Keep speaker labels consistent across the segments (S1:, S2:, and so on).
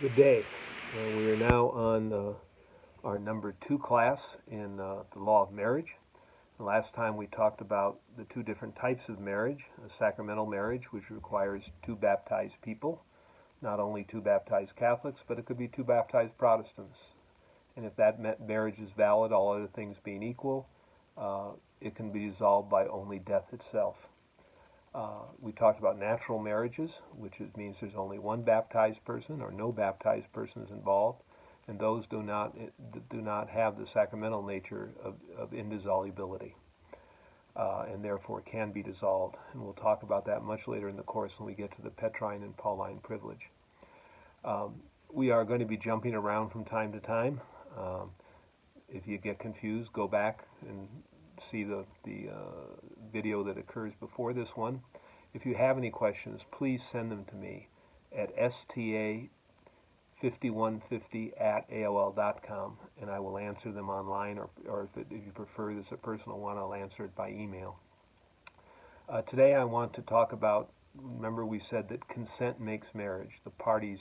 S1: Good day. We are now on our number 2 class in the law of marriage. The last time we talked about the two different types of marriage, a sacramental marriage, which requires two baptized people, not only two baptized Catholics, but it could be two baptized Protestants. And if that marriage is valid, all other things being equal, it can be dissolved by only death itself. We talked about natural marriages, which means there's only one baptized person or no baptized persons involved, and those do not have the sacramental nature of indissolubility, and therefore can be dissolved. And we'll talk about that much later in the course when we get to the Petrine and Pauline privilege. We are going to be jumping around from time to time. If you get confused, go back and see the video that occurs before this one. If you have any questions, please send them to me at sta5150@aol.com, and I will answer them online, or if you prefer this a personal one, I'll answer it by email. Today I want to talk about, remember we said that consent makes marriage, the parties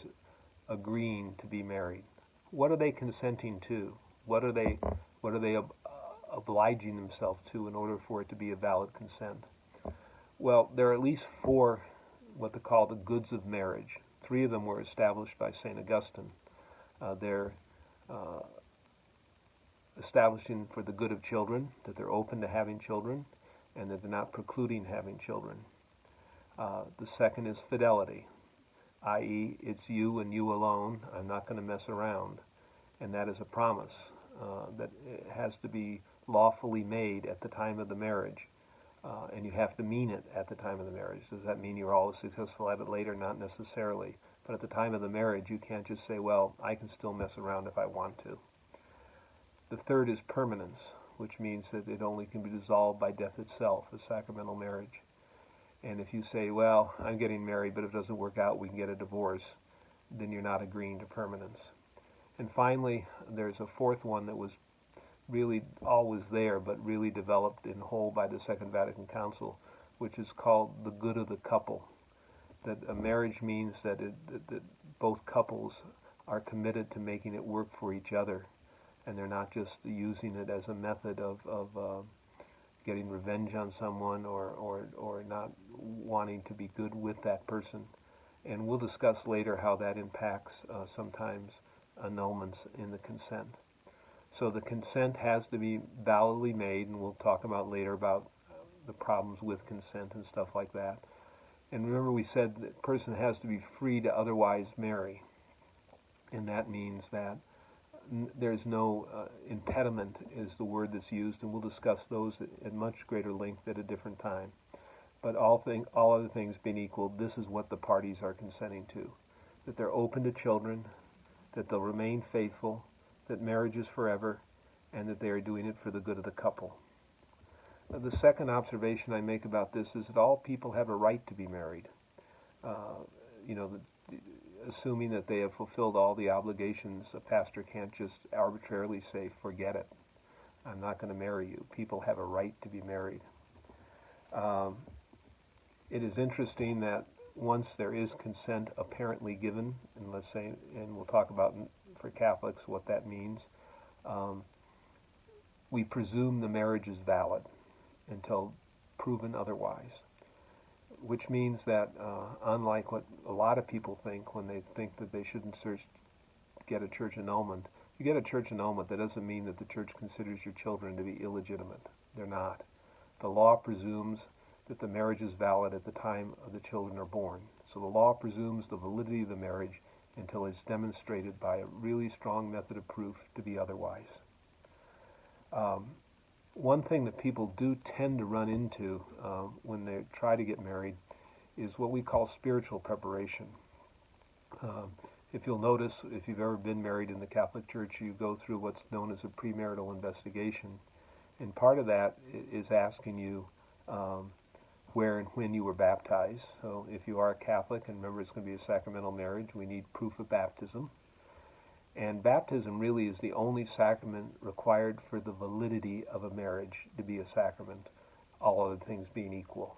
S1: agreeing to be married. What are they consenting to? What are they obliging themselves to in order for it to be a valid consent? Well, there are at least four what they call the goods of marriage. Three of them were established by St. Augustine. They're establishing for the good of children, that they're open to having children, and that they're not precluding having children. The second is fidelity, i.e., it's you and you alone. I'm not going to mess around. And that is a promise that it has to be lawfully made at the time of the marriage, and you have to mean it at the time of the marriage. Does that mean you're always successful at it later? Not necessarily. But at the time of the marriage, you can't just say, well, I can still mess around if I want to. The third is permanence, which means that it only can be dissolved by death itself, a sacramental marriage. And if you say, well, I'm getting married, but if it doesn't work out, we can get a divorce, then you're not agreeing to permanence. And finally, there's a fourth one that was really always there, but really developed in whole by the Second Vatican Council, which is called the good of the couple. That a marriage means that both couples are committed to making it work for each other, and they're not just using it as a method of getting revenge on someone or not wanting to be good with that person. And we'll discuss later how that impacts sometimes annulments in the consent. So the consent has to be validly made, and we'll talk about later about the problems with consent and stuff like that. And remember we said that a person has to be free to otherwise marry, and that means that there's no impediment is the word that's used, and we'll discuss those at much greater length at a different time. But all other things being equal, this is what the parties are consenting to, that they're open to children, that they'll remain faithful, that marriage is forever, and that they are doing it for the good of the couple. The second observation I make about this is that all people have a right to be married. Assuming that they have fulfilled all the obligations, a pastor can't just arbitrarily say, forget it, I'm not going to marry you. People have a right to be married. It is interesting that once there is consent apparently given, and let's say, and we'll talk about for Catholics what that means, we presume the marriage is valid until proven otherwise, which means that unlike what a lot of people think when they think that they shouldn't get a church annulment, you get a church annulment, that doesn't mean that the church considers your children to be illegitimate. They're not. The law presumes that the marriage is valid at the time the children are born. So the law presumes the validity of the marriage until it's demonstrated by a really strong method of proof to be otherwise. One thing that people do tend to run into when they try to get married is what we call spiritual preparation. If you'll notice, if you've ever been married in the Catholic Church, you go through what's known as a premarital investigation. And part of that is asking you where and when you were baptized. So if you are a Catholic, and remember it's going to be a sacramental marriage, we need proof of baptism. And baptism really is the only sacrament required for the validity of a marriage to be a sacrament, all other things being equal.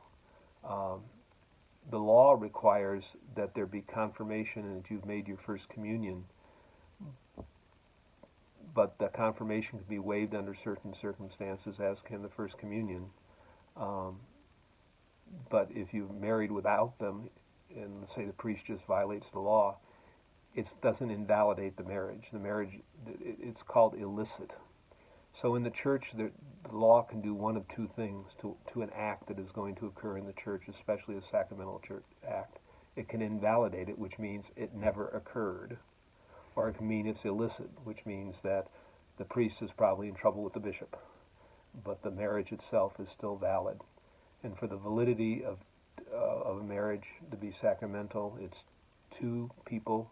S1: the law requires that there be confirmation and that you've made your first communion, but the confirmation can be waived under certain circumstances, as can the first communion. But if you've married without them, and let's say the priest just violates the law, it doesn't invalidate the marriage. The marriage, it's called illicit. So in the church, the law can do one of two things to an act that is going to occur in the church, especially a sacramental church act. It can invalidate it, which means it never occurred. Or it can mean it's illicit, which means that the priest is probably in trouble with the bishop, but the marriage itself is still valid. And for the validity of a marriage to be sacramental, it's two people,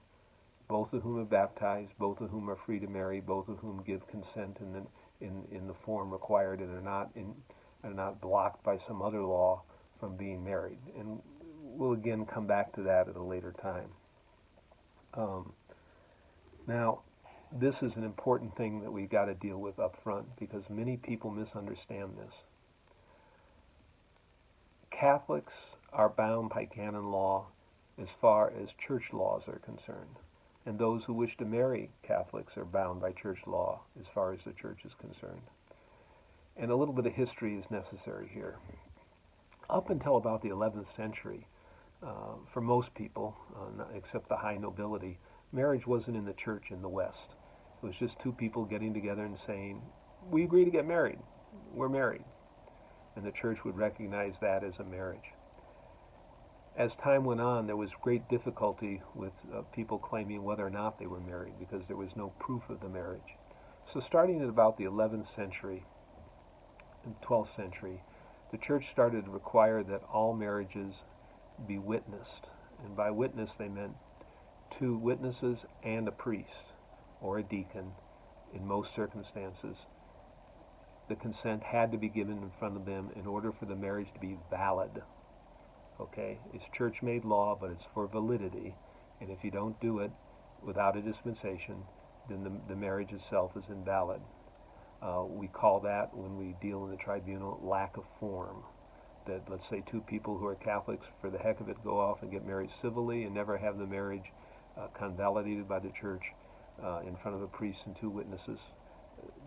S1: both of whom are baptized, both of whom are free to marry, both of whom give consent in the form required and are not blocked by some other law from being married. And we'll again come back to that at a later time. Now, this is an important thing that we've got to deal with up front, because many people misunderstand this. Catholics are bound by canon law as far as church laws are concerned, and those who wish to marry Catholics are bound by church law as far as the church is concerned. And a little bit of history is necessary here. Up until about the 11th century, for most people, except the high nobility, marriage wasn't in the church in the West. It was just two people getting together and saying, we agree to get married. We're married. And the church would recognize that as a marriage. As time went on, there was great difficulty with people claiming whether or not they were married, because there was no proof of the marriage. So starting at about the 11th century and 12th century, the church started to require that all marriages be witnessed. And by witness, they meant two witnesses and a priest or a deacon in most circumstances. The consent had to be given in front of them in order for the marriage to be valid. Okay, it's church-made law, but it's for validity, and if you don't do it without a dispensation, then the marriage itself is invalid. We call that, when we deal in the tribunal, lack of form. That, let's say, two people who are Catholics, for the heck of it, go off and get married civilly and never have the marriage convalidated by the church in front of a priest and two witnesses.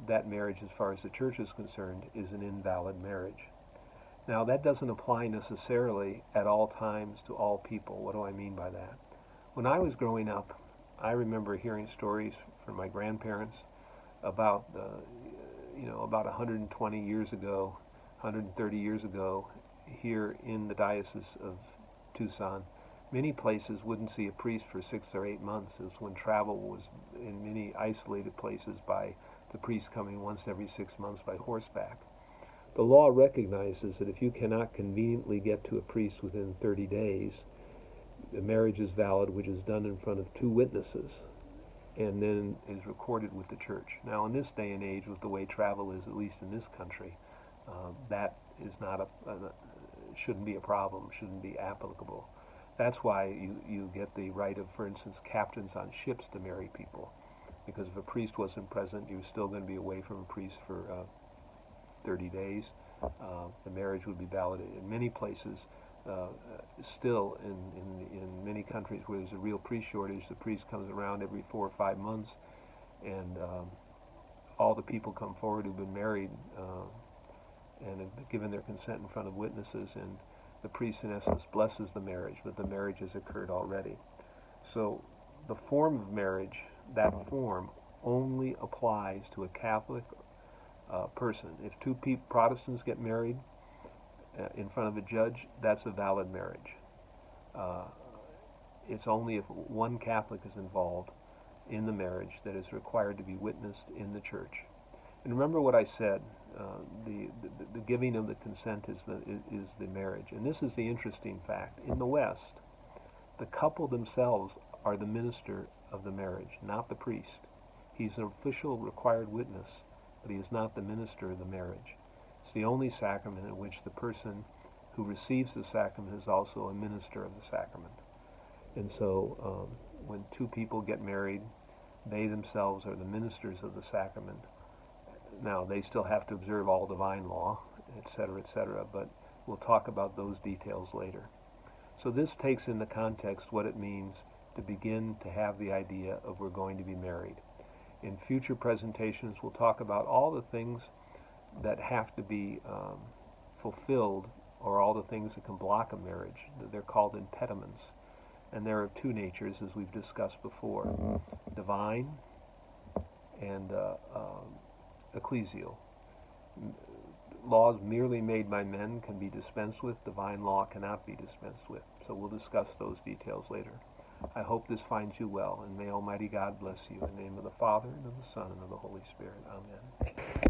S1: That marriage, as far as the church is concerned, is an invalid marriage. Now, that doesn't apply necessarily at all times to all people. What do I mean by that? When I was growing up, I remember hearing stories from my grandparents about, about 120 years ago, 130 years ago, here in the Diocese of Tucson, many places wouldn't see a priest for 6 or 8 months. It was when travel was in many isolated places by the priest coming once every 6 months by horseback. The law recognizes that if you cannot conveniently get to a priest within 30 days, the marriage is valid, which is done in front of two witnesses, and then is recorded with the church. Now, in this day and age, with the way travel is, at least in this country, that is not shouldn't be a problem, shouldn't be applicable. That's why you get the right of, for instance, captains on ships to marry people, because if a priest wasn't present, you're still going to be away from a priest for 30 days. The marriage would be validated. In many places, still in many countries where there's a real priest shortage, the priest comes around every 4 or 5 months, and all the people come forward who've been married and have given their consent in front of witnesses, and the priest in essence blesses the marriage, but the marriage has occurred already. So the form of marriage, that form, only applies to a Catholic person. If two Protestants get married in front of a judge, that's a valid marriage. It's only if one Catholic is involved in the marriage that is required to be witnessed in the church. And remember what I said, the giving of the consent is the marriage. And this is the interesting fact. In the West, the couple themselves are the minister of the marriage, not the priest. He's an official required witness, but he is not the minister of the marriage. It's the only sacrament in which the person who receives the sacrament is also a minister of the sacrament. And so when two people get married, they themselves are the ministers of the sacrament. Now, they still have to observe all divine law, etc., but we'll talk about those details later. So this takes into context what it means to begin to have the idea of we're going to be married. In future presentations, we'll talk about all the things that have to be fulfilled, or all the things that can block a marriage. They're called impediments. And there are two natures, as we've discussed before, divine and ecclesial. Laws merely made by men can be dispensed with. Divine law cannot be dispensed with. So we'll discuss those details later. I hope this finds you well, and may Almighty God bless you. In the name of the Father, and of the Son, and of the Holy Spirit. Amen.